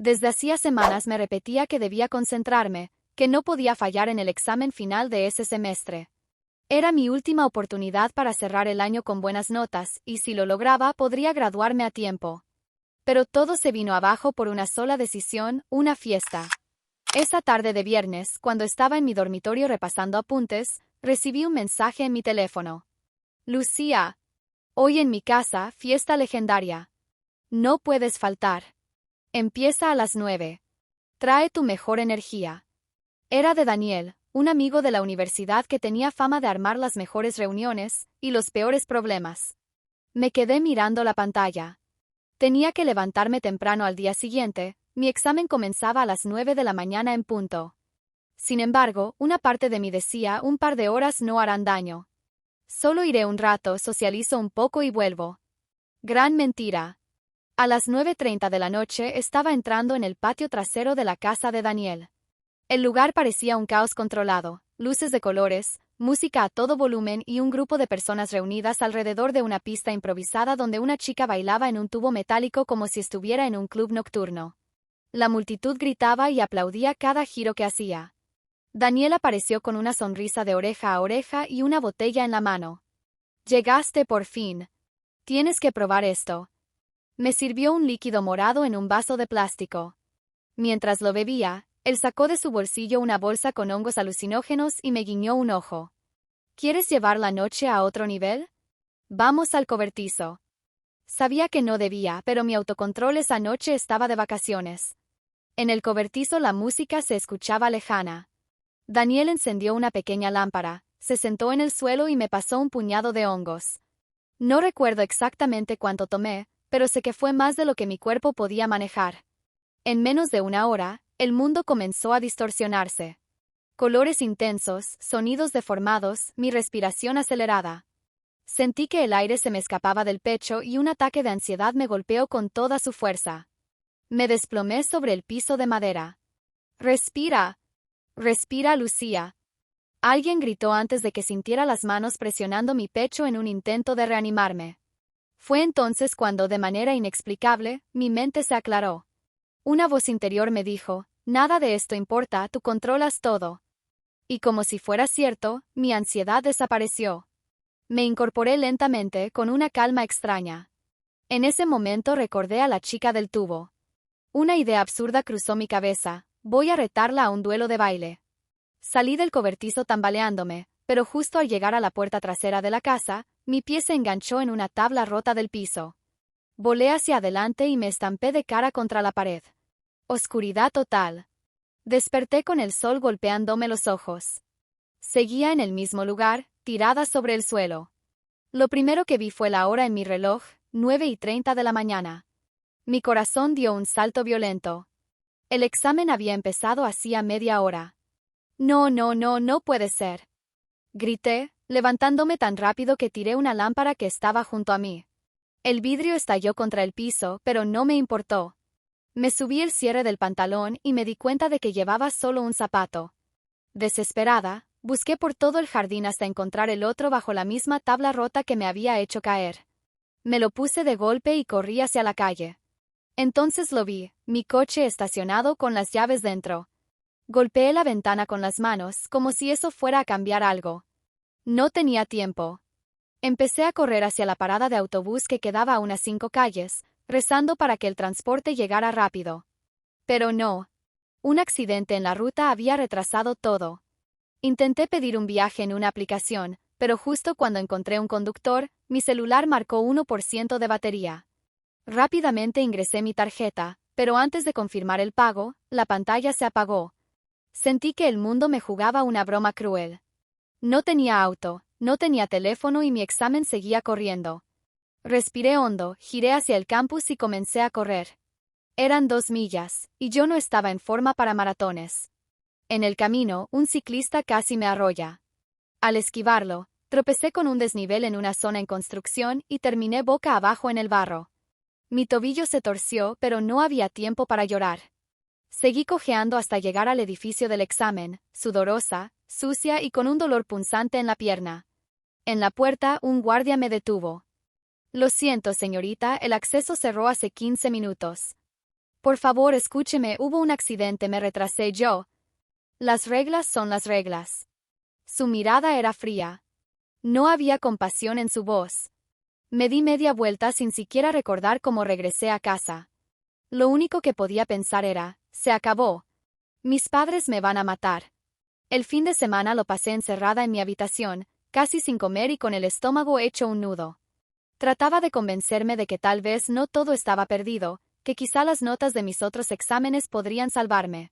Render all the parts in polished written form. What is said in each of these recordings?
Desde hacía semanas me repetía que debía concentrarme, que no podía fallar en el examen final de ese semestre. Era mi última oportunidad para cerrar el año con buenas notas, y si lo lograba podría graduarme a tiempo. Pero todo se vino abajo por una sola decisión, una fiesta. Esa tarde de viernes, cuando estaba en mi dormitorio repasando apuntes, recibí un mensaje en mi teléfono. Lucía, hoy en mi casa, fiesta legendaria. No puedes faltar. Empieza a las 9. Trae tu mejor energía. Era de Daniel, un amigo de la universidad que tenía fama de armar las mejores reuniones y los peores problemas. Me quedé mirando la pantalla. Tenía que levantarme temprano al día siguiente, mi examen comenzaba a las 9 de la mañana en punto. Sin embargo, una parte de mí decía, un par de horas no harán daño. Solo iré un rato, socializo un poco y vuelvo. Gran mentira. A las 9:30 de la noche estaba entrando en el patio trasero de la casa de Daniel. El lugar parecía un caos controlado, luces de colores, música a todo volumen y un grupo de personas reunidas alrededor de una pista improvisada donde una chica bailaba en un tubo metálico como si estuviera en un club nocturno. La multitud gritaba y aplaudía cada giro que hacía. Daniel apareció con una sonrisa de oreja a oreja y una botella en la mano. Llegaste por fin. Tienes que probar esto. Me sirvió un líquido morado en un vaso de plástico. Mientras lo bebía, él sacó de su bolsillo una bolsa con hongos alucinógenos y me guiñó un ojo. ¿Quieres llevar la noche a otro nivel? Vamos al cobertizo. Sabía que no debía, pero mi autocontrol esa noche estaba de vacaciones. En el cobertizo la música se escuchaba lejana. Daniel encendió una pequeña lámpara, se sentó en el suelo y me pasó un puñado de hongos. No recuerdo exactamente cuánto tomé, pero sé que fue más de lo que mi cuerpo podía manejar. En menos de una hora, el mundo comenzó a distorsionarse. Colores intensos, sonidos deformados, mi respiración acelerada. Sentí que el aire se me escapaba del pecho y un ataque de ansiedad me golpeó con toda su fuerza. Me desplomé sobre el piso de madera. Respira. Respira, Lucía. Alguien gritó antes de que sintiera las manos presionando mi pecho en un intento de reanimarme. Fue entonces cuando, de manera inexplicable, mi mente se aclaró. Una voz interior me dijo, nada de esto importa, tú controlas todo. Y como si fuera cierto, mi ansiedad desapareció. Me incorporé lentamente, con una calma extraña. En ese momento recordé a la chica del tubo. Una idea absurda cruzó mi cabeza, voy a retarla a un duelo de baile. Salí del cobertizo tambaleándome, pero justo al llegar a la puerta trasera de la casa, mi pie se enganchó en una tabla rota del piso. Volé hacia adelante y me estampé de cara contra la pared. Oscuridad total. Desperté con el sol golpeándome los ojos. Seguía en el mismo lugar, tirada sobre el suelo. Lo primero que vi fue la hora en mi reloj, 9:30 de la mañana. Mi corazón dio un salto violento. El examen había empezado hacía media hora. No, no, no, no puede ser. Grité, levantándome tan rápido que tiré una lámpara que estaba junto a mí. El vidrio estalló contra el piso, pero no me importó. Me subí el cierre del pantalón y me di cuenta de que llevaba solo un zapato. Desesperada, busqué por todo el jardín hasta encontrar el otro bajo la misma tabla rota que me había hecho caer. Me lo puse de golpe y corrí hacia la calle. Entonces lo vi, mi coche estacionado con las llaves dentro. Golpeé la ventana con las manos, como si eso fuera a cambiar algo. No tenía tiempo. Empecé a correr hacia la parada de autobús que quedaba a unas 5 calles, rezando para que el transporte llegara rápido. Pero no. Un accidente en la ruta había retrasado todo. Intenté pedir un viaje en una aplicación, pero justo cuando encontré un conductor, mi celular marcó 1% de batería. Rápidamente ingresé mi tarjeta, pero antes de confirmar el pago, la pantalla se apagó. Sentí que el mundo me jugaba una broma cruel. No tenía auto, no tenía teléfono y mi examen seguía corriendo. Respiré hondo, giré hacia el campus y comencé a correr. Eran 2 millas, y yo no estaba en forma para maratones. En el camino, un ciclista casi me arrolla. Al esquivarlo, tropecé con un desnivel en una zona en construcción y terminé boca abajo en el barro. Mi tobillo se torció, pero no había tiempo para llorar. Seguí cojeando hasta llegar al edificio del examen, sudorosa, sucia y con un dolor punzante en la pierna. En la puerta, un guardia me detuvo. Lo siento, señorita, el acceso cerró hace 15 minutos. Por favor, escúcheme, hubo un accidente, me retrasé yo. Las reglas son las reglas. Su mirada era fría. No había compasión en su voz. Me di media vuelta sin siquiera recordar cómo regresé a casa. Lo único que podía pensar era, se acabó. Mis padres me van a matar. El fin de semana lo pasé encerrada en mi habitación, casi sin comer y con el estómago hecho un nudo. Trataba de convencerme de que tal vez no todo estaba perdido, que quizá las notas de mis otros exámenes podrían salvarme.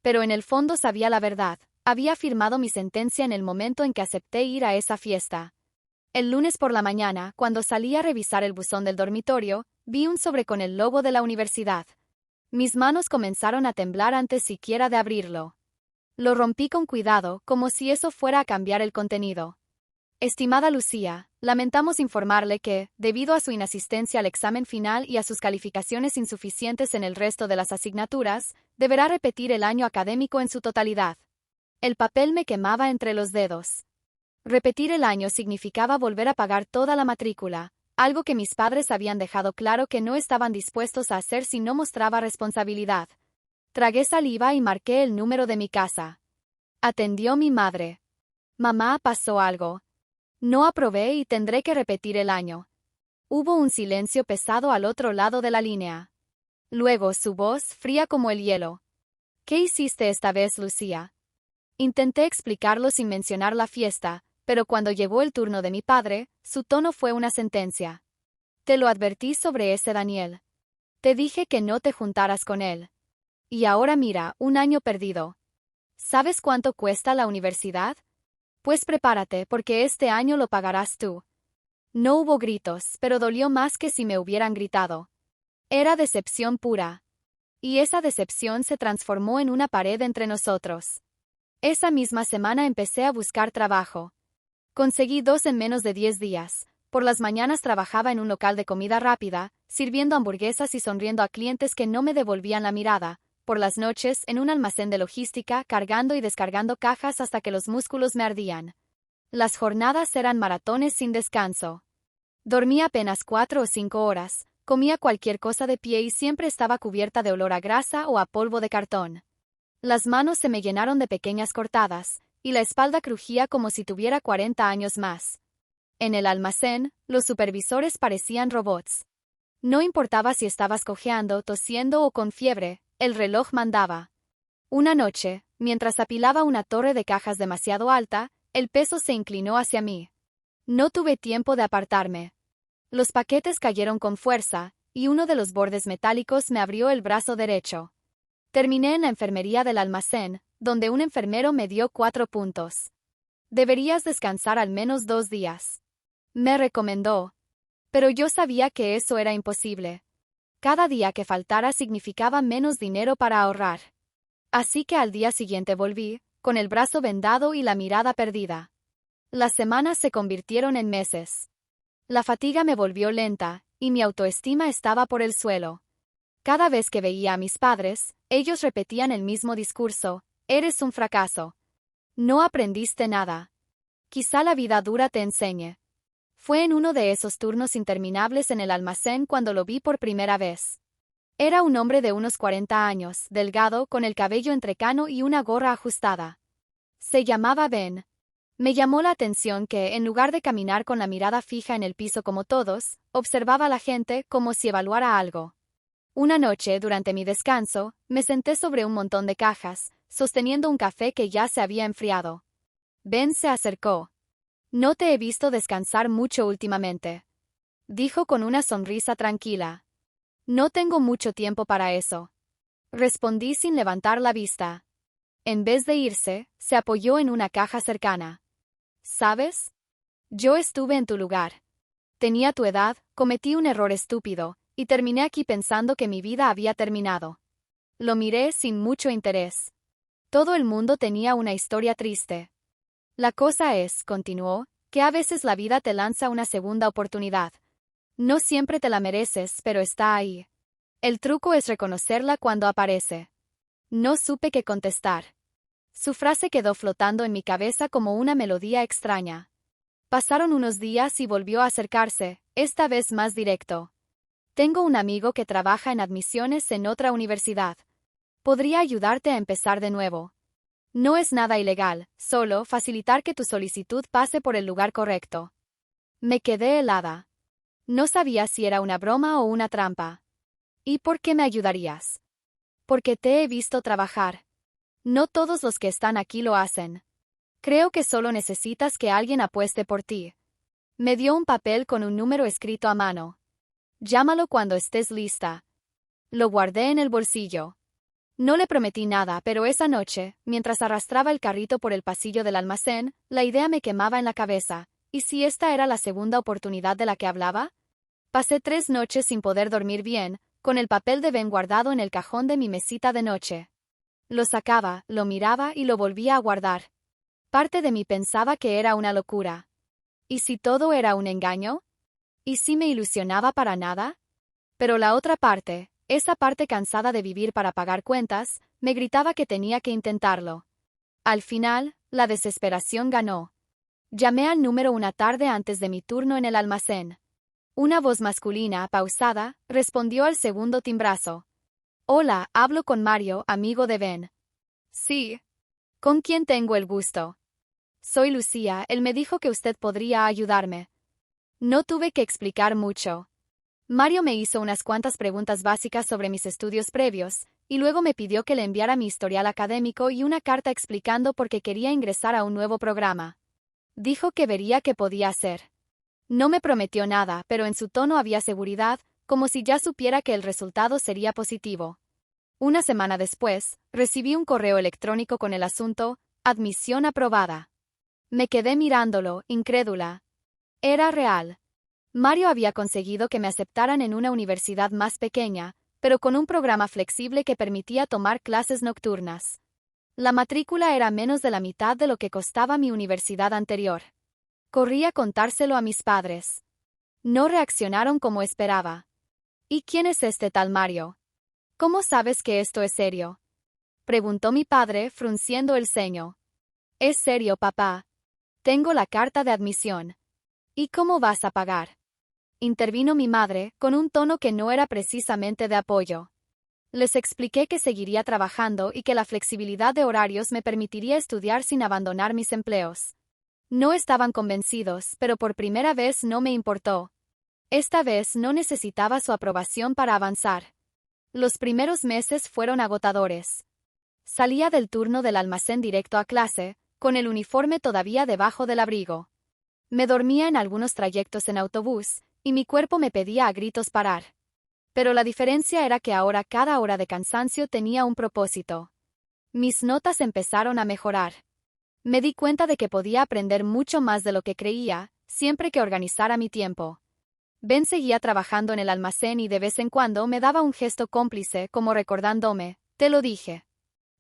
Pero en el fondo sabía la verdad. Había firmado mi sentencia en el momento en que acepté ir a esa fiesta. El lunes por la mañana, cuando salí a revisar el buzón del dormitorio, vi un sobre con el logo de la universidad. Mis manos comenzaron a temblar antes siquiera de abrirlo. Lo rompí con cuidado, como si eso fuera a cambiar el contenido. Estimada Lucía, lamentamos informarle que, debido a su inasistencia al examen final y a sus calificaciones insuficientes en el resto de las asignaturas, deberá repetir el año académico en su totalidad. El papel me quemaba entre los dedos. Repetir el año significaba volver a pagar toda la matrícula, algo que mis padres habían dejado claro que no estaban dispuestos a hacer si no mostraba responsabilidad. Tragué saliva y marqué el número de mi casa. Atendió mi madre. Mamá, pasó algo. No aprobé y tendré que repetir el año. Hubo un silencio pesado al otro lado de la línea. Luego su voz, fría como el hielo. ¿Qué hiciste esta vez, Lucía? Intenté explicarlo sin mencionar la fiesta, pero cuando llegó el turno de mi padre, su tono fue una sentencia. Te lo advertí sobre ese Daniel. Te dije que no te juntaras con él. Y ahora mira, un año perdido. ¿Sabes cuánto cuesta la universidad? Pues prepárate, porque este año lo pagarás tú. No hubo gritos, pero dolió más que si me hubieran gritado. Era decepción pura. Y esa decepción se transformó en una pared entre nosotros. Esa misma semana empecé a buscar trabajo. Conseguí 2 en menos de 10 días. Por las mañanas trabajaba en un local de comida rápida, sirviendo hamburguesas y sonriendo a clientes que no me devolvían la mirada. Por las noches, en un almacén de logística, cargando y descargando cajas hasta que los músculos me ardían. Las jornadas eran maratones sin descanso. Dormía apenas 4 o 5 horas, comía cualquier cosa de pie y siempre estaba cubierta de olor a grasa o a polvo de cartón. Las manos se me llenaron de pequeñas cortadas, y la espalda crujía como si tuviera 40 años más. En el almacén, los supervisores parecían robots. No importaba si estabas cojeando, tosiendo o con fiebre, el reloj mandaba. Una noche, mientras apilaba una torre de cajas demasiado alta, el peso se inclinó hacia mí. No tuve tiempo de apartarme. Los paquetes cayeron con fuerza, y uno de los bordes metálicos me abrió el brazo derecho. Terminé en la enfermería del almacén, donde un enfermero me dio 4 puntos. Deberías descansar al menos 2 días. Me recomendó. Pero yo sabía que eso era imposible. Cada día que faltara significaba menos dinero para ahorrar. Así que al día siguiente volví, con el brazo vendado y la mirada perdida. Las semanas se convirtieron en meses. La fatiga me volvió lenta, y mi autoestima estaba por el suelo. Cada vez que veía a mis padres, ellos repetían el mismo discurso: eres un fracaso. No aprendiste nada. Quizá la vida dura te enseñe. Fue en uno de esos turnos interminables en el almacén cuando lo vi por primera vez. Era un hombre de unos 40 años, delgado, con el cabello entrecano y una gorra ajustada. Se llamaba Ben. Me llamó la atención que, en lugar de caminar con la mirada fija en el piso como todos, observaba a la gente como si evaluara algo. Una noche, durante mi descanso, me senté sobre un montón de cajas, sosteniendo un café que ya se había enfriado. Ben se acercó. No te he visto descansar mucho últimamente, dijo con una sonrisa tranquila. No tengo mucho tiempo para eso, respondí sin levantar la vista. En vez de irse, se apoyó en una caja cercana. ¿Sabes? Yo estuve en tu lugar. Tenía tu edad, cometí un error estúpido, y terminé aquí pensando que mi vida había terminado. Lo miré sin mucho interés. Todo el mundo tenía una historia triste. La cosa es, continuó, que a veces la vida te lanza una segunda oportunidad. No siempre te la mereces, pero está ahí. El truco es reconocerla cuando aparece. No supe qué contestar. Su frase quedó flotando en mi cabeza como una melodía extraña. Pasaron unos días y volvió a acercarse, esta vez más directo. Tengo un amigo que trabaja en admisiones en otra universidad. Podría ayudarte a empezar de nuevo. No es nada ilegal, solo facilitar que tu solicitud pase por el lugar correcto. Me quedé helada. No sabía si era una broma o una trampa. ¿Y por qué me ayudarías? Porque te he visto trabajar. No todos los que están aquí lo hacen. Creo que solo necesitas que alguien apueste por ti. Me dio un papel con un número escrito a mano. Llámalo cuando estés lista. Lo guardé en el bolsillo. No le prometí nada, pero esa noche, mientras arrastraba el carrito por el pasillo del almacén, la idea me quemaba en la cabeza. ¿Y si esta era la segunda oportunidad de la que hablaba? Pasé 3 noches sin poder dormir bien, con el papel de Ben guardado en el cajón de mi mesita de noche. Lo sacaba, lo miraba y lo volvía a guardar. Parte de mí pensaba que era una locura. ¿Y si todo era un engaño? ¿Y si me ilusionaba para nada? Pero la otra parte, esa parte cansada de vivir para pagar cuentas, me gritaba que tenía que intentarlo. Al final, la desesperación ganó. Llamé al número una tarde antes de mi turno en el almacén. Una voz masculina, pausada, respondió al segundo timbrazo. Hola, hablo con Mario, amigo de Ben. Sí. ¿Con quién tengo el gusto? Soy Lucía, él me dijo que usted podría ayudarme. No tuve que explicar mucho. Mario me hizo unas cuantas preguntas básicas sobre mis estudios previos, y luego me pidió que le enviara mi historial académico y una carta explicando por qué quería ingresar a un nuevo programa. Dijo que vería qué podía hacer. No me prometió nada, pero en su tono había seguridad, como si ya supiera que el resultado sería positivo. Una semana después, recibí un correo electrónico con el asunto, admisión aprobada. Me quedé mirándolo, incrédula. Era real. Mario había conseguido que me aceptaran en una universidad más pequeña, pero con un programa flexible que permitía tomar clases nocturnas. La matrícula era menos de la mitad de lo que costaba mi universidad anterior. Corrí a contárselo a mis padres. No reaccionaron como esperaba. ¿Y quién es este tal Mario? ¿Cómo sabes que esto es serio? Preguntó mi padre, frunciendo el ceño. Es serio, papá. Tengo la carta de admisión. ¿Y cómo vas a pagar? Intervino mi madre, con un tono que no era precisamente de apoyo. Les expliqué que seguiría trabajando y que la flexibilidad de horarios me permitiría estudiar sin abandonar mis empleos. No estaban convencidos, pero por primera vez no me importó. Esta vez no necesitaba su aprobación para avanzar. Los primeros meses fueron agotadores. Salía del turno del almacén directo a clase, con el uniforme todavía debajo del abrigo. Me dormía en algunos trayectos en autobús, y mi cuerpo me pedía a gritos parar. Pero la diferencia era que ahora cada hora de cansancio tenía un propósito. Mis notas empezaron a mejorar. Me di cuenta de que podía aprender mucho más de lo que creía, siempre que organizara mi tiempo. Ben seguía trabajando en el almacén y de vez en cuando me daba un gesto cómplice, como recordándome, te lo dije.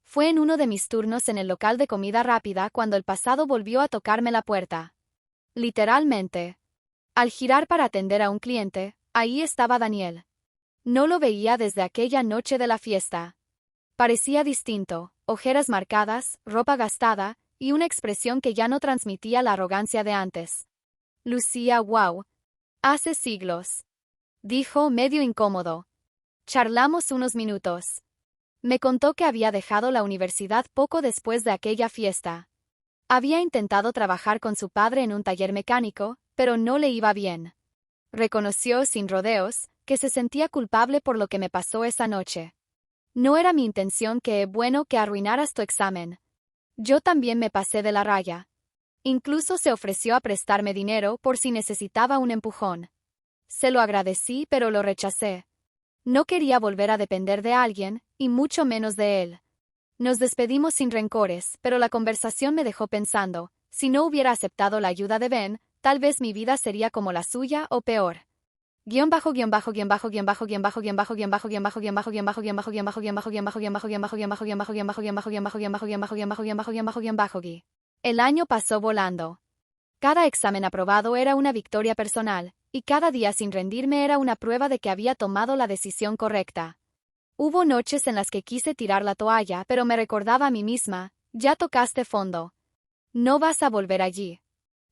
Fue en uno de mis turnos en el local de comida rápida cuando el pasado volvió a tocarme la puerta. Literalmente. Al girar para atender a un cliente, ahí estaba Daniel. No lo veía desde aquella noche de la fiesta. Parecía distinto, ojeras marcadas, ropa gastada, y una expresión que ya no transmitía la arrogancia de antes. Lucía, wow. Hace siglos. Dijo, medio incómodo. Charlamos unos minutos. Me contó que había dejado la universidad poco después de aquella fiesta. Había intentado trabajar con su padre en un taller mecánico, pero no le iba bien. Reconoció, sin rodeos, que se sentía culpable por lo que me pasó esa noche. No era mi intención que arruinaras tu examen. Yo también me pasé de la raya. Incluso se ofreció a prestarme dinero por si necesitaba un empujón. Se lo agradecí, pero lo rechacé. No quería volver a depender de alguien, y mucho menos de él. Nos despedimos sin rencores, pero la conversación me dejó pensando, si no hubiera aceptado la ayuda de Ben, tal vez mi vida sería como la suya o peor. El año pasó volando. Cada examen aprobado era una victoria personal, y cada día sin rendirme era una prueba de que había tomado la decisión correcta. Hubo noches en las que quise tirar la toalla, pero me recordaba a mí misma, ya tocaste fondo. No vas a volver allí.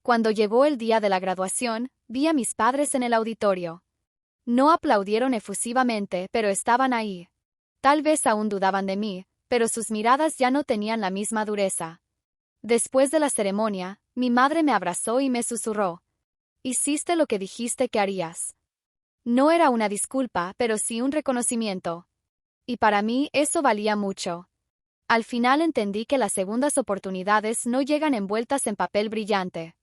Cuando llegó el día de la graduación, vi a mis padres en el auditorio. No aplaudieron efusivamente, pero estaban ahí. Tal vez aún dudaban de mí, pero sus miradas ya no tenían la misma dureza. Después de la ceremonia, mi madre me abrazó y me susurró. Hiciste lo que dijiste que harías. No era una disculpa, pero sí un reconocimiento. Y para mí eso valía mucho. Al final entendí que las segundas oportunidades no llegan envueltas en papel brillante.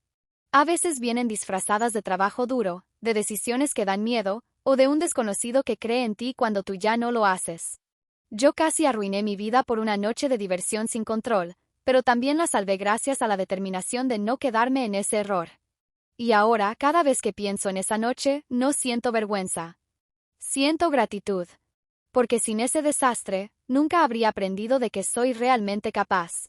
A veces vienen disfrazadas de trabajo duro, de decisiones que dan miedo, o de un desconocido que cree en ti cuando tú ya no lo haces. Yo casi arruiné mi vida por una noche de diversión sin control, pero también la salvé gracias a la determinación de no quedarme en ese error. Y ahora, cada vez que pienso en esa noche, no siento vergüenza. Siento gratitud. Porque sin ese desastre, nunca habría aprendido de que soy realmente capaz.